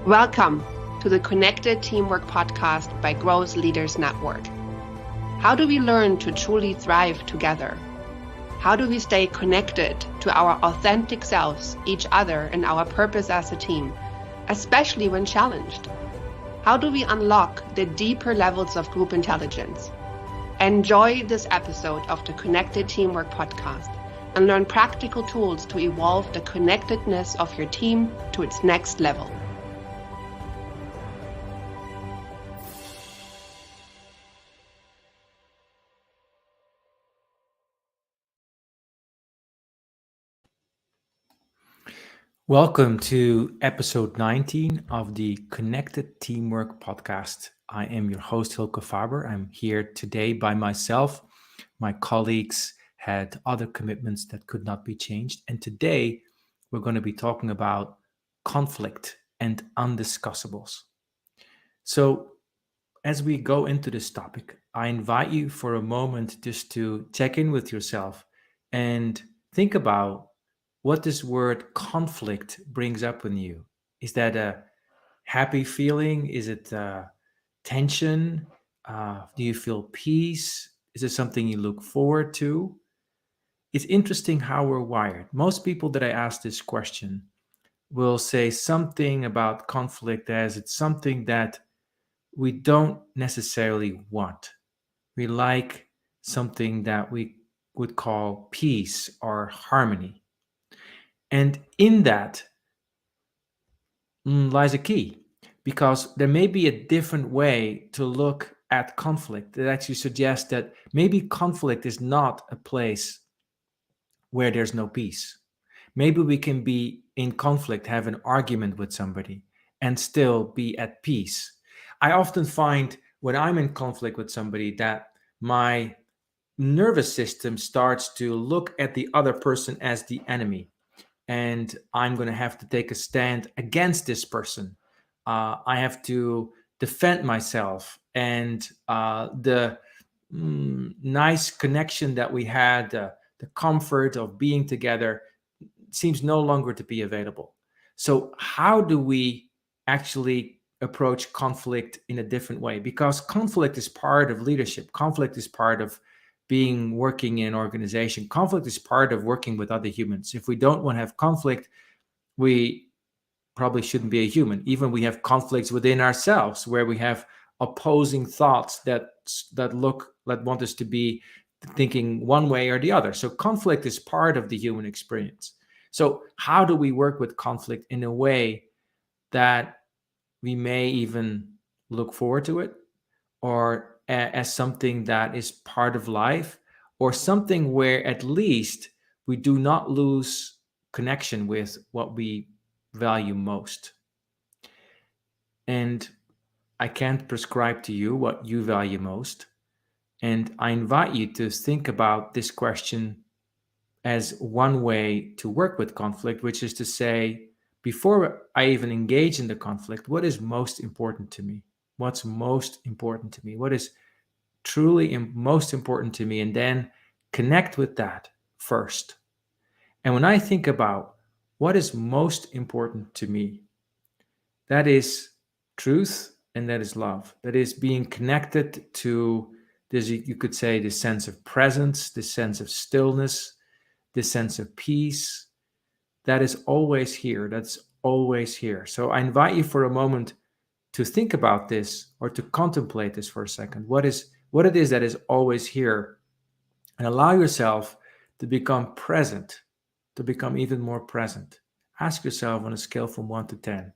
Welcome to the Connected Teamwork Podcast by Growth Leaders Network. How do we learn to truly thrive together? How do we stay connected to our authentic selves, each other, and our purpose as a team, especially when challenged? How do we unlock the deeper levels of group intelligence? Enjoy this episode of the Connected Teamwork Podcast and learn practical tools to evolve the connectedness of your team to its next level. Welcome to episode 19 of the Connected Teamwork Podcast. I am your host, Hilke Faber. I'm here today by myself. My colleagues had other commitments that could not be changed. And today we're going to be talking about conflict and undiscussables. So as we go into this topic, I invite you for a moment just to check in with yourself and think about what this word conflict brings up in you. Is that a happy feeling? Is it tension? Do you feel peace? Is it something you look forward to? It's interesting how we're wired. Most people that I ask this question will say something about conflict as it's something that we don't necessarily want. We like something that we would call peace or harmony. And in that lies a key, because there may be a different way to look at conflict that actually suggests that maybe conflict is not a place where there's no peace. Maybe we can be in conflict, have an argument with somebody, and still be at peace. I often find when I'm in conflict with somebody that my nervous system starts to look at the other person as the enemy, and I'm going to have to take a stand against this person. I have to defend myself, and the nice connection that we had, the comfort of being together, seems no longer to be available. So, how do we actually approach conflict in a different way? Because conflict is part of leadership, conflict is part of working in an organization. Conflict is part of working with other humans. If we don't want to have conflict, we probably shouldn't be a human. Even we have conflicts within ourselves where we have opposing thoughts that want us to be thinking one way or the other. So conflict is part of the human experience. So how do we work with conflict in a way that we may even look forward to it, or as something that is part of life, or something where at least we do not lose connection with what we value most? And I can't prescribe to you what you value most. And I invite you to think about this question as one way to work with conflict, which is to say, before I even engage in the conflict, what is most important to me? What's most important to me? What is truly most important to me? And then connect with that first. And when I think about what is most important to me, that is truth and that is love. That is being connected to this, you could say, this sense of presence, this sense of stillness, this sense of peace. That is always here. That's always here. So I invite you for a moment to think about this, or to contemplate this for a second. What it is that is always here, and allow yourself to become present, to become even more present. Ask yourself on a scale from 1 to 10,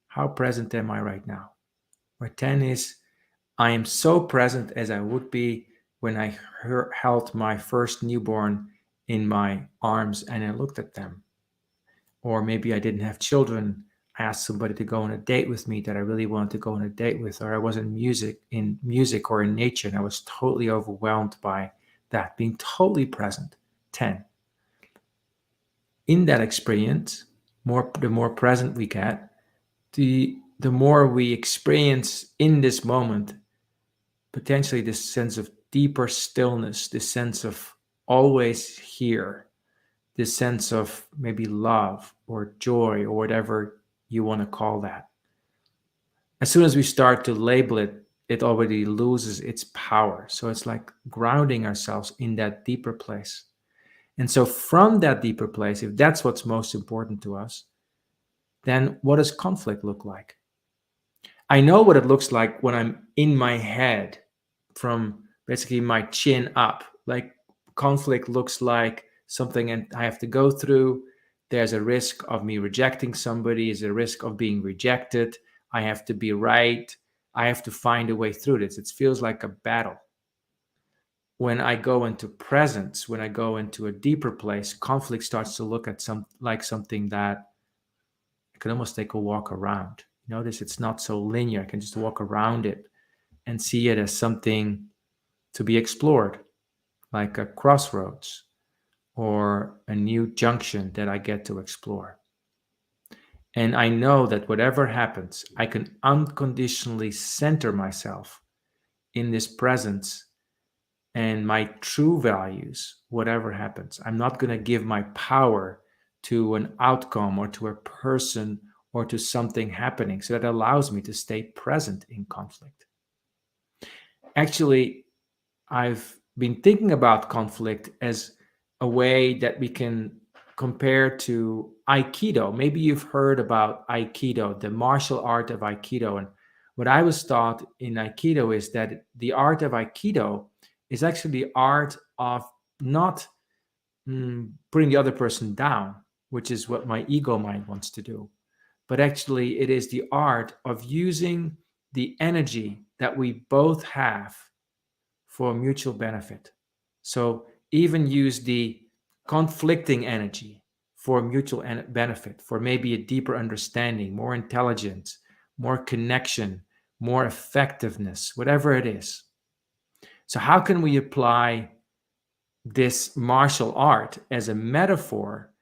how present am I right now? Where 10 is, I am so present as I would be when I held my first newborn in my arms and I looked at them. Or maybe I didn't have children. I asked somebody to go on a date with me that I really wanted to go on a date with, or I was in music or in nature, and I was totally overwhelmed by that, being totally present. 10. In that experience, the more present we get, the more we experience in this moment potentially this sense of deeper stillness, this sense of always here, this sense of maybe love or joy or whatever you want to call that. As soon as we start to label it, it already loses its power. So it's like grounding ourselves in that deeper place. And so from that deeper place, if that's what's most important to us, then what does conflict look like? I know what it looks like when I'm in my head from basically my chin up. Like conflict looks like something and I have to go through. There's a risk of me rejecting somebody, there's a risk of being rejected. I have to be right. I have to find a way through this. It feels like a battle. When I go into presence, when I go into a deeper place, conflict starts to look at something that I can almost take a walk around. Notice it's not so linear. I can just walk around it and see it as something to be explored, like a crossroads or a new junction that I get to explore. And I know that whatever happens, I can unconditionally center myself in this presence and my true values, whatever happens. I'm not going to give my power to an outcome or to a person or to something happening. So that allows me to stay present in conflict. Actually, I've been thinking about conflict as a way that we can compare to Aikido. Maybe you've heard about Aikido, the martial art of Aikido. And what I was taught in Aikido is that the art of Aikido is actually the art of not putting the other person down, which is what my ego mind wants to do. But actually, it is the art of using the energy that we both have for mutual benefit. So even use the conflicting energy for mutual benefit, for maybe a deeper understanding, more intelligence, more connection, more effectiveness, whatever it is. So how can we apply this martial art as a metaphor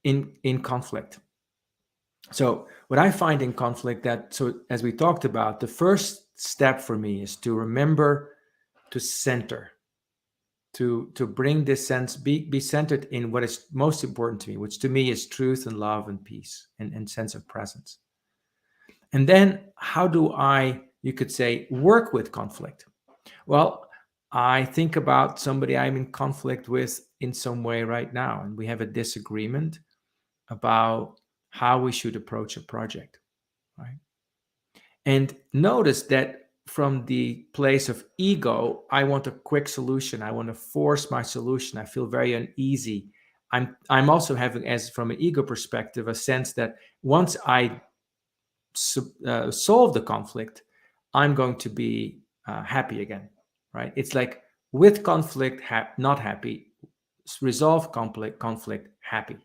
in conflict? So what I find in conflict that, so as we talked about, the first step for me is to remember to center, to bring this sense, be centered in what is most important to me, which to me is truth and love and peace and sense of presence. And then how do I, you could say, work with conflict? Well, I think about somebody I'm in conflict with in some way right now, and we have a disagreement about how we should approach a project, right? And notice that from the place of ego, I want a quick solution. I want to force my solution. I feel very uneasy. I'm also having, as from an ego perspective, a sense that once I solve the conflict, I'm going to be happy again, right? It's like with conflict, not happy, resolve conflict, happy.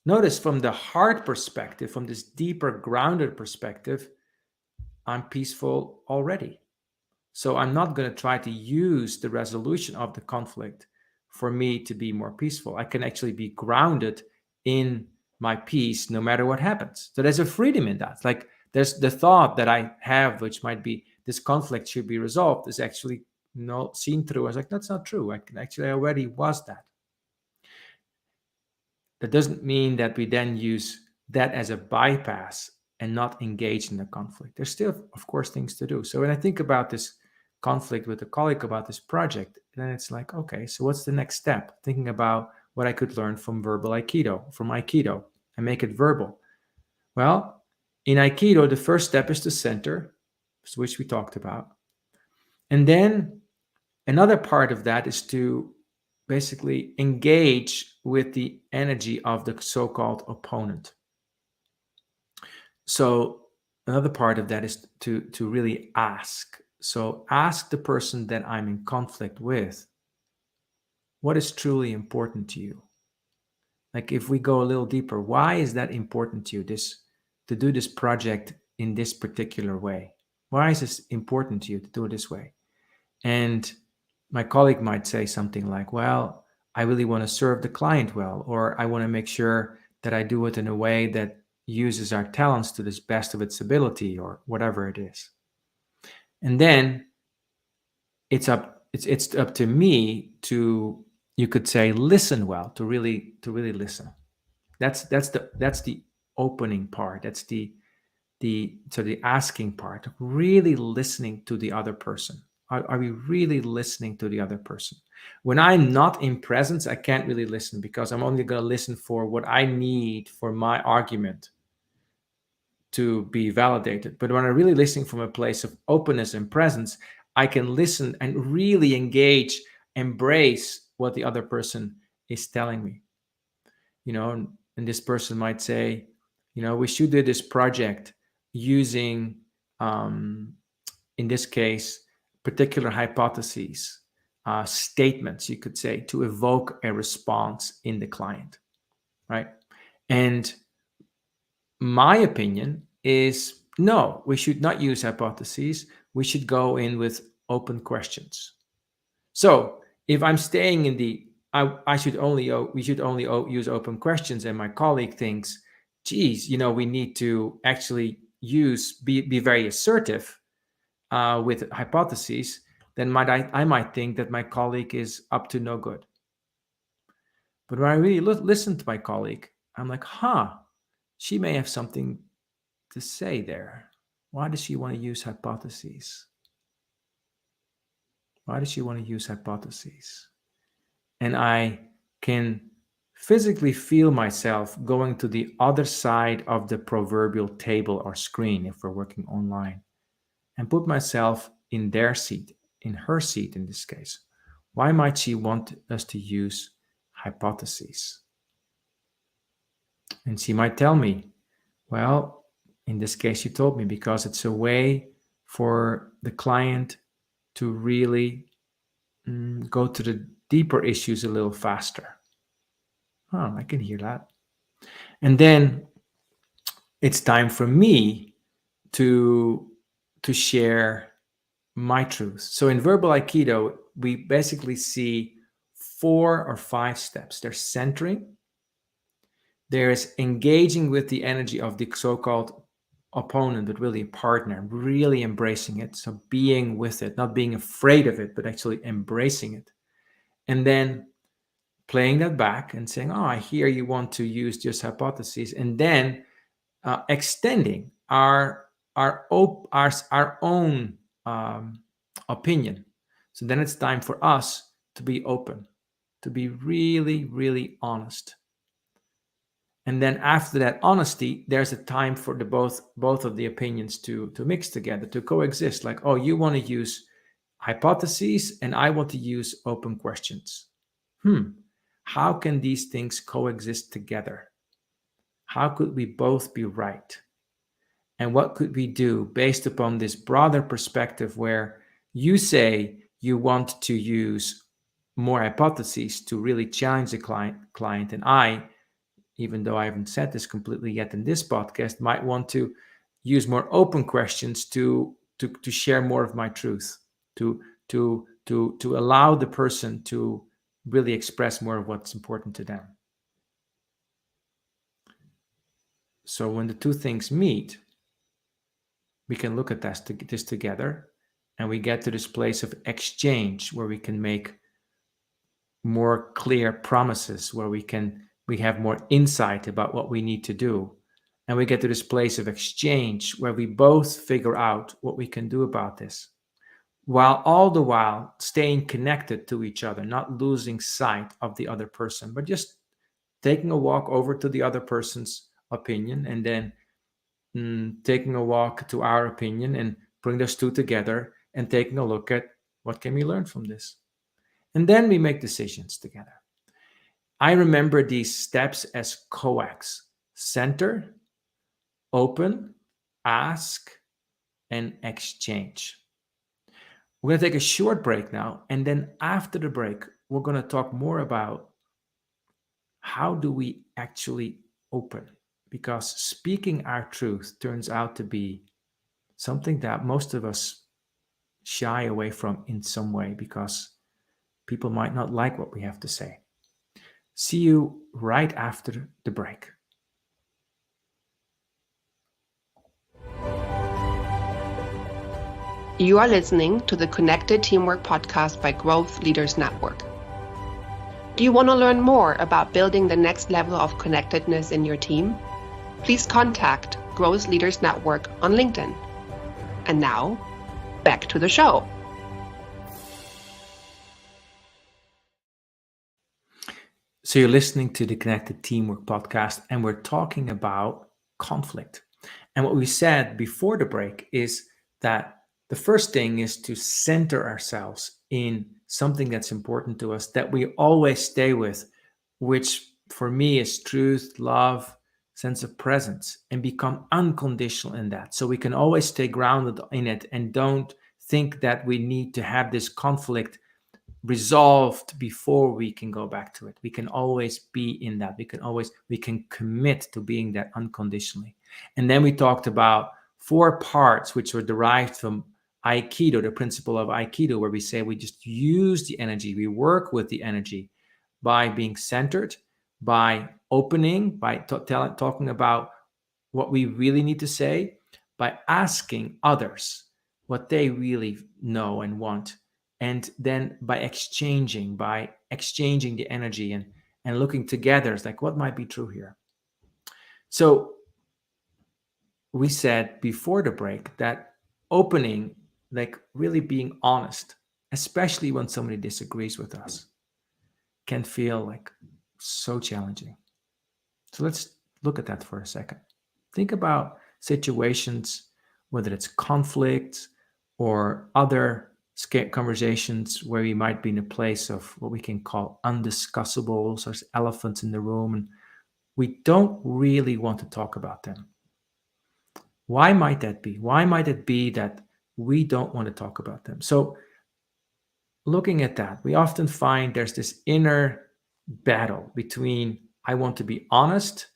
Notice from the heart perspective, from this deeper grounded perspective, I'm peaceful already. So I'm not going to try to use the resolution of the conflict for me to be more peaceful. I can actually be grounded in my peace no matter what happens. So there's a freedom in that. Like there's the thought that I have, which might be this conflict should be resolved, is actually not seen through. I was like, that's not true. I already was that. That doesn't mean that we then use that as a bypass and not engage in the conflict. There's still, of course, things to do. So when I think about this conflict with a colleague about this project, then it's like, okay, so what's the next step? Thinking about what I could learn from Aikido, and make it verbal. Well, in Aikido, the first step is to center, which we talked about. And then another part of that is to basically engage with the energy of the so-called opponent. So another part of that is to really ask. So ask the person that I'm in conflict with, what is truly important to you? Like if we go a little deeper, why is that important to you, to do this project in this particular way? Why is this important to you to do it this way? And my colleague might say something like, well, I really want to serve the client well, or I want to make sure that I do it in a way that uses our talents to the best of its ability, or whatever it is. And then it's up to me to, you could say, listen well, to really listen. That's the opening part. That's the the asking part, really listening to the other person. Are we really listening to the other person? When I'm not in presence, I can't really listen because I'm only going to listen for what I need for my argument to be validated. But when I'm really listening from a place of openness and presence, I can listen and really engage, embrace what the other person is telling me. And this person might say, we should do this project using, in this case, particular hypotheses, statements, you could say, to evoke a response in the client, right? And my opinion is, no, we should not use hypotheses. We should go in with open questions. So if I'm staying in the, we should only use open questions, and my colleague thinks, geez, we need to actually be very assertive with hypotheses, then I might think that my colleague is up to no good. But when I really listen to my colleague, I'm like, she may have something to say there. Why does she want to use hypotheses? Why does she want to use hypotheses? And I can physically feel myself going to the other side of the proverbial table or screen if we're working online, and put myself in their seat, in her seat in this case. Why might she want us to use hypotheses? And she might tell me, well, in this case, she told me because it's a way for the client to really go to the deeper issues a little faster. I can hear that. And then it's time for me to share my truth. So in verbal Aikido, we basically see 4 or 5 steps. There's centering. There's engaging with the energy of the so-called opponent, but really a partner, really embracing it. So being with it, not being afraid of it, but actually embracing it. And then playing that back and saying, I hear you want to use just hypotheses. And then extending our own opinion. So then it's time for us to be open, to be really, really honest. And then after that honesty, there's a time for the both of the opinions to mix together, to coexist. Like, you want to use hypotheses and I want to use open questions. How can these things coexist together? How could we both be right? And what could we do based upon this broader perspective where you say you want to use more hypotheses to really challenge the client, and I, even though I haven't said this completely yet in this podcast, might want to use more open questions to share more of my truth, to allow the person to really express more of what's important to them. So when the two things meet, we can look at this together, and we get to this place of exchange where we can make more clear promises, where we have more insight about what we need to do. And we get to this place of exchange where we both figure out what we can do about this, while all the while staying connected to each other, not losing sight of the other person, but just taking a walk over to the other person's opinion, and then taking a walk to our opinion, and bring those two together and taking a look at what can we learn from this. And then we make decisions together. I remember these steps as coax: center, open, ask, and exchange. We're going to take a short break now, and then after the break, we're going to talk more about how do we actually open, because speaking our truth turns out to be something that most of us shy away from in some way, because people might not like what we have to say. See you right after the break. You are listening to the Connected Teamwork podcast by Growth Leaders Network. Do you want to learn more about building the next level of connectedness in your team? Please contact Growth Leaders Network on LinkedIn. And now, back to the show. So you're listening to the Connected Teamwork podcast, and we're talking about conflict. And what we said before the break is that the first thing is to center ourselves in something that's important to us that we always stay with, which for me is truth, love, sense of presence, and become unconditional in that. So we can always stay grounded in it and don't think that we need to have this conflict resolved before we can go back to it. We can always be in that. We can commit to being that unconditionally. And then we talked about 4 parts which were derived from Aikido, the principle of Aikido, where we say we just use the energy, we work with the energy by being centered, by opening, by talking about what we really need to say, by asking others what they really know and want, and then by exchanging the energy and looking together. It's like, what might be true here? So we said before the break that opening, like really being honest, especially when somebody disagrees with us, can feel like so challenging. So let's look at that for a second. Think about situations, whether it's conflict or other conversations where we might be in a place of what we can call undiscussables, or elephants in the room, and we don't really want to talk about them. Why might that be? Why might it be that we don't want to talk about them? So looking at that, we often find there's this inner battle between I want to be honest,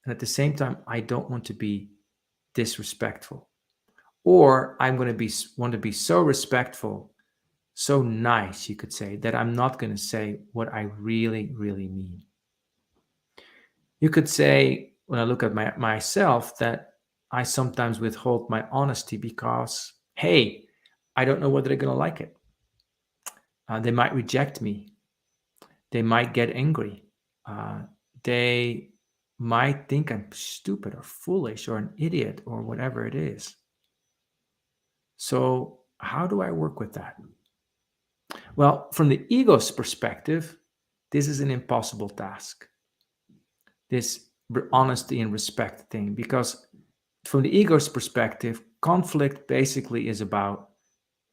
and at the same time, I don't want to be disrespectful. Or I'm going to want to be so respectful, so nice, you could say, that I'm not going to say what I really, really mean. You could say, when I look at myself, that I sometimes withhold my honesty because, hey, I don't know whether they're going to like it. They might reject me. They might get angry. They might think I'm stupid or foolish or an idiot or whatever it is. So how do I work with that? Well, from the ego's perspective, this is an impossible task. This honesty and respect thing, because from the ego's perspective, conflict basically is about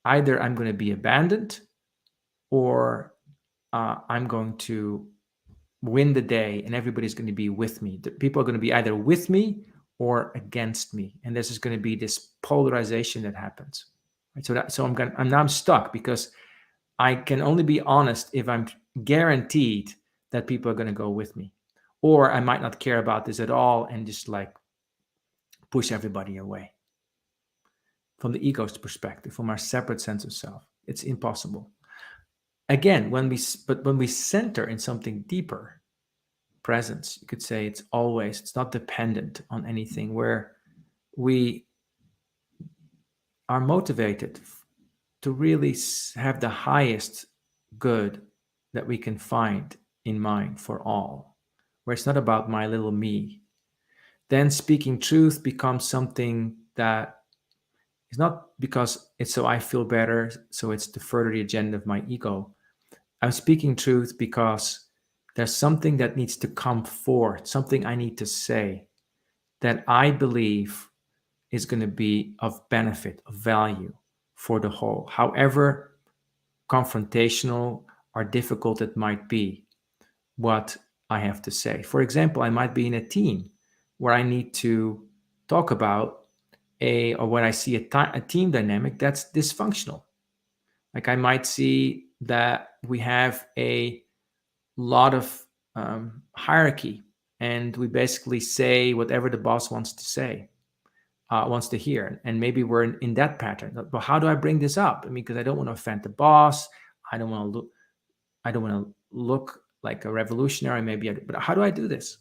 either I'm going to be abandoned or I'm going to win the day and everybody's going to be with me. The people are going to be either with me or against me, and this is going to be this polarization that happens. Right? So I'm stuck because I can only be honest if I'm guaranteed that people are going to go with me, or I might not care about this at all and just like push everybody away. From the ego's perspective, from our separate sense of self, it's impossible. Again, when we center in something deeper, presence, you could say it's not dependent on anything, where we are motivated to really have the highest good that we can find in mind for all, where it's not about my little me. Then speaking truth becomes something that is not because it's so I feel better, so it's to further the agenda of my ego. I'm speaking truth because there's something that needs to come forth, something I need to say that I believe is going to be of benefit, of value for the whole, however confrontational or difficult it might be, what I have to say. For example, I might be in a team where I need to talk about or when I see a team dynamic that's dysfunctional. Like I might see that we have a lot of hierarchy, and we basically say whatever the boss wants to say, wants to hear, and maybe we're in that pattern. But how do I bring this up? I mean, because I don't want to offend the boss. I don't want to look like a revolutionary. But how do I do this?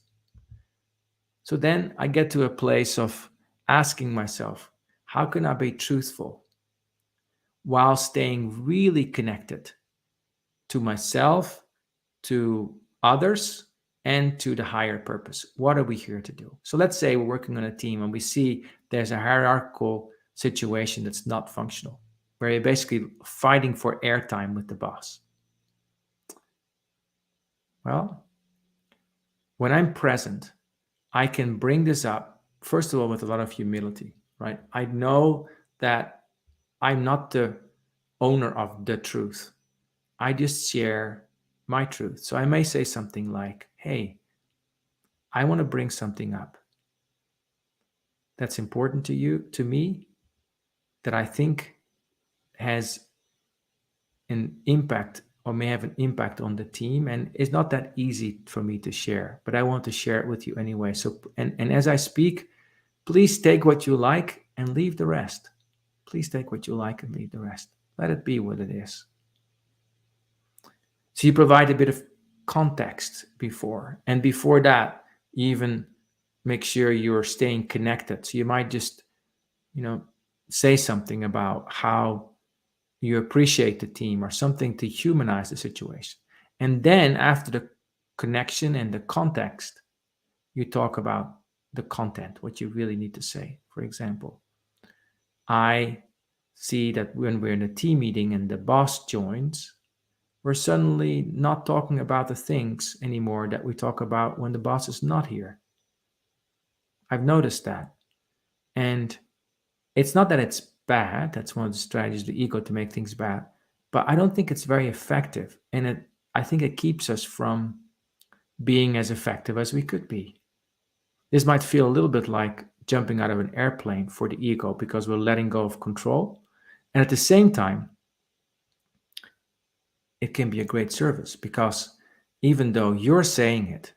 So then I get to a place of asking myself, how can I be truthful while staying really connected to myself, to others, and to the higher purpose. What are we here to do? So let's say we're working on a team and we see there's a hierarchical situation that's not functional, where you're basically fighting for airtime with the boss. Well, when I'm present, I can bring this up, first of all, with a lot of humility, right? I know that I'm not the owner of the truth. I just share my truth. So I may say something like, hey, I want to bring something up that's important to you, to me, that I think has an impact or may have an impact on the team. And it's not that easy for me to share, but I want to share it with you anyway. So, and as I speak, please take what you like and leave the rest. Please take what you like and leave the rest. Let it be what it is. So you provide a bit of context before. And before that, you even make sure you're staying connected. So you might just, say something about how you appreciate the team or something to humanize the situation. And then after the connection and the context, you talk about the content, what you really need to say. For example, I see that when we're in a team meeting and the boss joins, we're suddenly not talking about the things anymore that we talk about when the boss is not here. I've noticed that. And it's not that it's bad. That's one of the strategies of the ego, to make things bad. But I don't think it's very effective. And I think it keeps us from being as effective as we could be. This might feel a little bit like jumping out of an airplane for the ego because we're letting go of control. And at the same time, it can be a great service because even though you're saying it,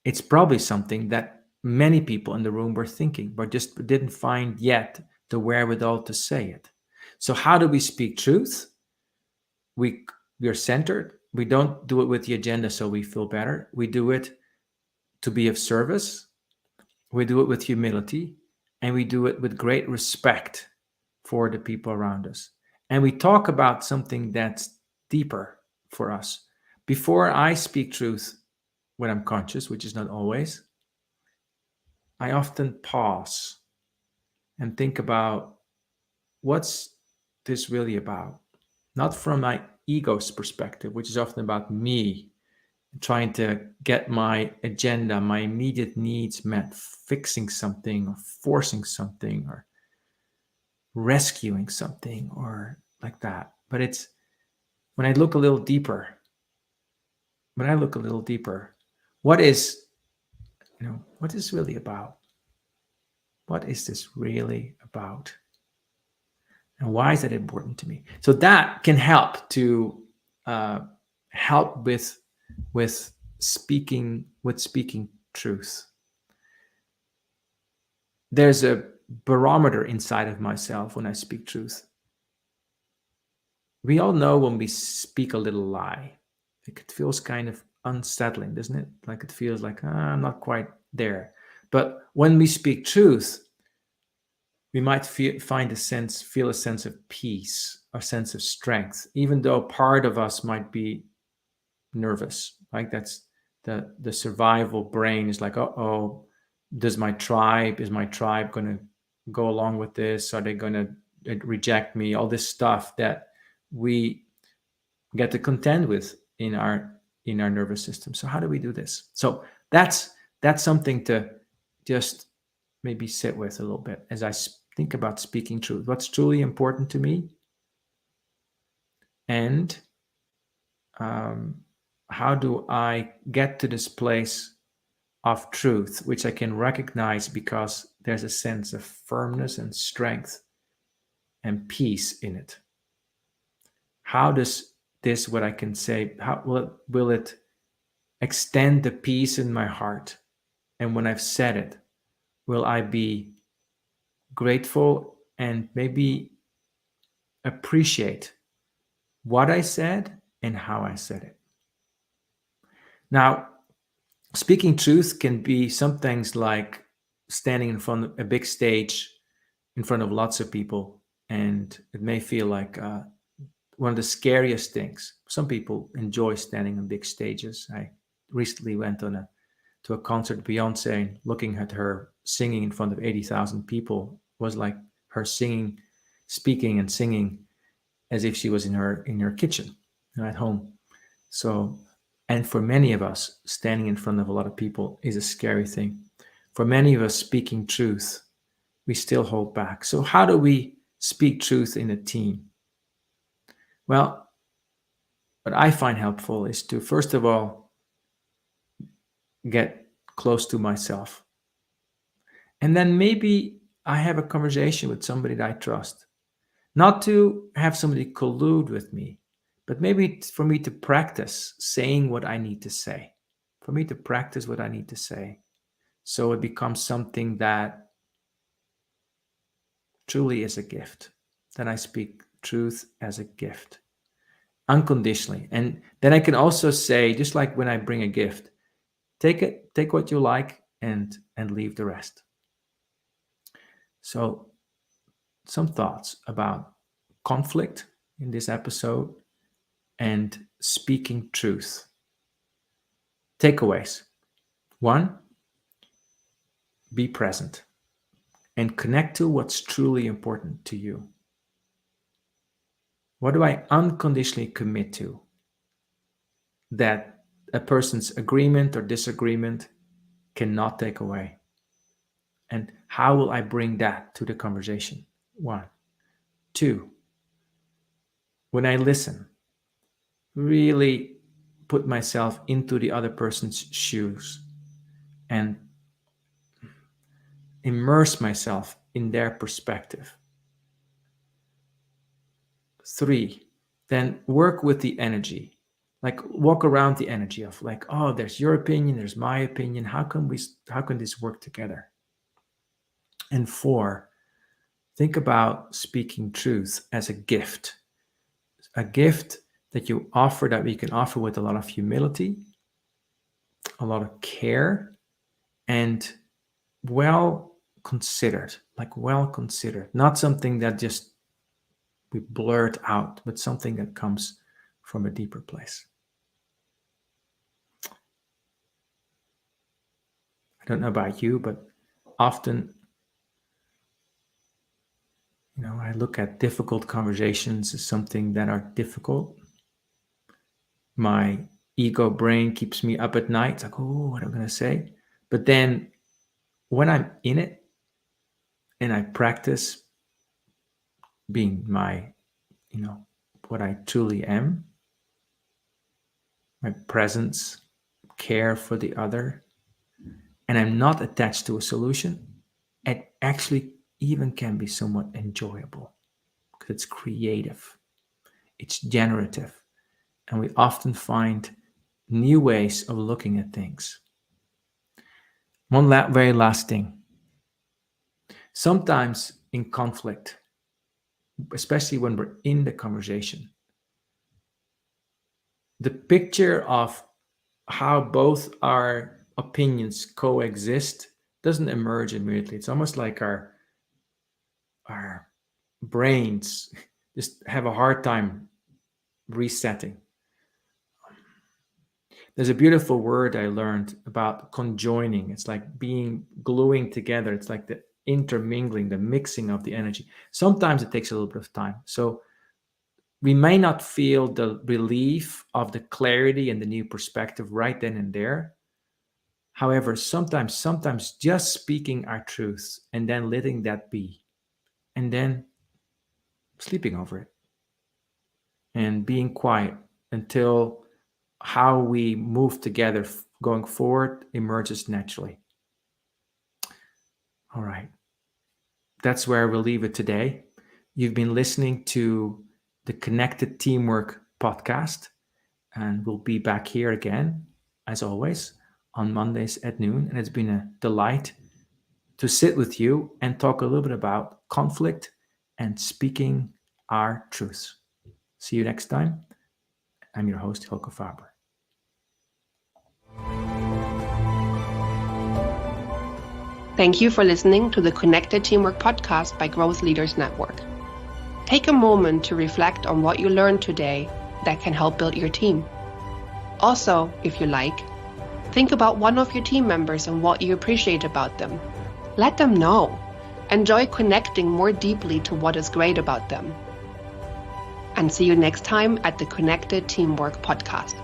it's probably something that many people in the room were thinking, but just didn't find yet the wherewithal to say it. So how do we speak truth? We're centered. We don't do it with the agenda so we feel better. We do it to be of service. We do it with humility, and we do it with great respect for the people around us. And we talk about something that's deeper for us. Before I speak truth, when I'm conscious, which is not always, I often pause and think about, what's this really about? Not from my ego's perspective, which is often about me trying to get my agenda, my immediate needs met, fixing something or forcing something or rescuing something or like that. But it's when I look a little deeper, what is really about? What is this really about? And why is that important to me? So that can help to help with speaking truth. There's a barometer inside of myself when I speak truth. We all know when we speak a little lie. It feels kind of unsettling, doesn't it? Like it feels like, I'm not quite there. But when we speak truth, we might feel a sense of peace, a sense of strength, even though part of us might be nervous. Like that's the survival brain is like, oh, is my tribe going to go along with this? Are they going to reject me? All this stuff that we get to contend with in our nervous system. So how do we do this? So that's something to just maybe sit with a little bit as I think about speaking truth. What's truly important to me, and how do I get to this place of truth, which I can recognize because there's a sense of firmness and strength and peace in it. How does this, what I can say, how will it extend the peace in my heart? And when I've said it, will I be grateful and maybe appreciate what I said and how I said it? Now, speaking truth can be some things like standing in front of a big stage in front of lots of people, and it may feel like one of the scariest things. Some people enjoy standing on big stages. I recently went to a concert, Beyonce, and looking at her singing in front of 80,000 people was like her speaking and singing as if she was in her kitchen at home. So, and for many of us, standing in front of a lot of people is a scary thing. For many of us, speaking truth, we still hold back. So how do we speak truth in a team? Well, what I find helpful is to, first of all, get close to myself. And then maybe I have a conversation with somebody that I trust. Not to have somebody collude with me, but maybe for me to practice saying what I need to say. For me to practice what I need to say. So it becomes something that truly is a gift. That I speak truth as a gift. Unconditionally. And then I can also say, just like when I bring a gift, take what you like and leave the rest. So some thoughts about conflict in this episode and speaking truth. Takeaways. 1, be present and connect to what's truly important to you. What do I unconditionally commit to that a person's agreement or disagreement cannot take away? And how will I bring that to the conversation? 1. 2, when I listen, really put myself into the other person's shoes and immerse myself in their perspective. 3, then work with the energy. Like walk around the energy of like, oh, there's your opinion, there's my opinion. How can this work together? And 4, think about speaking truth as a gift that you offer, that we can offer with a lot of humility, a lot of care, and well considered, not something that just we blurt out, but something that comes from a deeper place. I don't know about you, but often, I look at difficult conversations as something that are difficult. My ego brain keeps me up at night. It's like, oh, what am I going to say? But then when I'm in it and I practice being my, what I truly am, my presence, care for the other, and I'm not attached to a solution, it actually even can be somewhat enjoyable because it's creative, it's generative, and we often find new ways of looking at things. One very last thing. Sometimes in conflict, especially when we're in the conversation, the picture of how both our opinions coexist doesn't emerge immediately. It's almost like our brains just have a hard time resetting. There's a beautiful word I learned about conjoining. It's like gluing together. It's like the intermingling, the mixing of the energy. Sometimes it takes a little bit of time. So we may not feel the relief of the clarity and the new perspective right then and there. However, sometimes just speaking our truths and then letting that be, and then sleeping over it and being quiet until how we move together going forward emerges naturally. All right. That's where we'll leave it today. You've been listening to the Connected Teamwork podcast, and we'll be back here again, as always, on Mondays at noon. And it's been a delight to sit with you and talk a little bit about conflict and speaking our truths. See you next time. I'm your host, Hilke Faber. Thank you for listening to the Connected Teamwork podcast by Growth Leaders Network. Take a moment to reflect on what you learned today that can help build your team. Also, if you like, Think about one of your team members and what you appreciate about them. Let them know. Enjoy connecting more deeply to what is great about them. And see you next time at the Connected Teamwork Podcast.